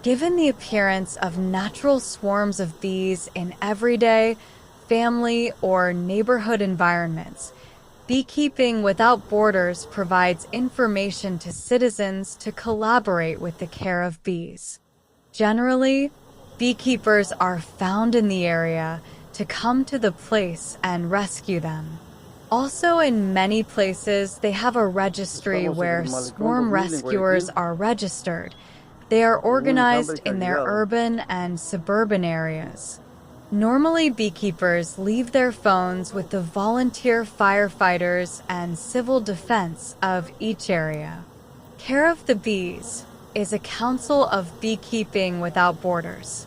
Given the appearance of natural swarms of bees in everyday, family, or neighborhood environments, Beekeeping Without Borders provides information to citizens to collaborate with the care of bees. Generally, beekeepers are found in the area to come to the place and rescue them. Also, in many places, they have a registry Estamos en el where malecón swarm 2000 en rescuers Guayaquil, are registered. They are con un enjambre organized in their calibrado. urban and suburban areas. Normally, beekeepers leave their phones with the volunteer firefighters and civil defense of each area. Care of the Bees is a council of Beekeeping Without Borders.